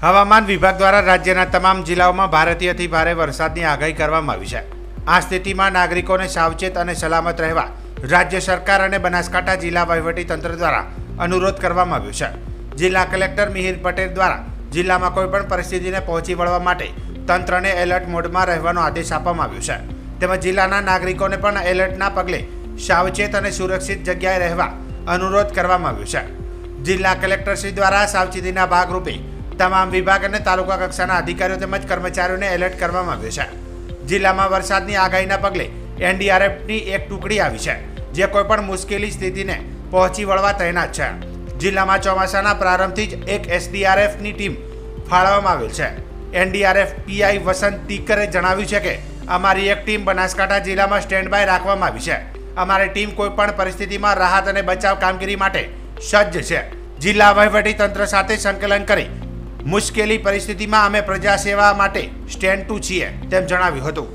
હવામાન વિભાગ દ્વારા રાજ્યના તમામ જિલ્લાઓમાં ભારેથી ભારે વરસાદની આગાહી કરવામાં આવી છે। આ સ્થિતિમાં નાગરિકોને સાવચેત અને સલામત રહેવા રાજ્ય સરકાર અને બનાસકાંઠા જિલ્લા વહીવટીતંત્ર દ્વારા અનુરોધ કરવામાં આવ્યો છે। જિલ્લા કલેક્ટર મિહિર પટેલ દ્વારા જિલ્લામાં કોઈપણ પરિસ્થિતિને પહોંચી વળવા માટે તંત્રને એલર્ટ મોડમાં રહેવાનો આદેશ આપવામાં આવ્યો છે। તેમજ જિલ્લાના નાગરિકોને પણ એલર્ટના પગલે સાવચેત અને સુરક્ષિત જગ્યાએ રહેવા અનુરોધ કરવામાં આવ્યો છે। જિલ્લા કલેક્ટરશ્રી દ્વારા સાવચેતીના ભાગરૂપે તમામ વિભાગ અને તાલુકા કક્ષાના અધિકારીઓ તેમજ કર્મચારીઓને એલર્ટ કરવામાં આવ્યો છે। જિલ્લામાં વરસાદની આગાહીના પગલે એનડીઆરએફની એક ટુકડી આવી છે, જે કોઈપણ મુશ્કેલી સ્થિતિને પહોંચી વળવા તૈનાત છે। જિલ્લામાં ચોમાસાના પ્રારંભથી જ એક એસડીઆરએફની ટીમ ફાળવવામાં આવેલ છે। એનડીઆરએફ પીઆઈ વસંત ટીકરે જણાવ્યું છે કે અમારી એક ટીમ બનાસકાંઠા જિલ્લામાં સ્ટેન્ડ બાય રાખવામાં આવી છે। અમારી ટીમ કોઈપણ પરિસ્થિતિમાં રાહત અને બચાવ કામગીરી માટે સજ્જ છે। જિલ્લા વહીવટીતંત્ર સાથે સંકલન કરી મુશ્કેલી પરિસ્થિતિમાં અમે પ્રજા સેવા માટે સ્ટેન્ડ ટુ છીએ તેમ જણાવ્યું હતું।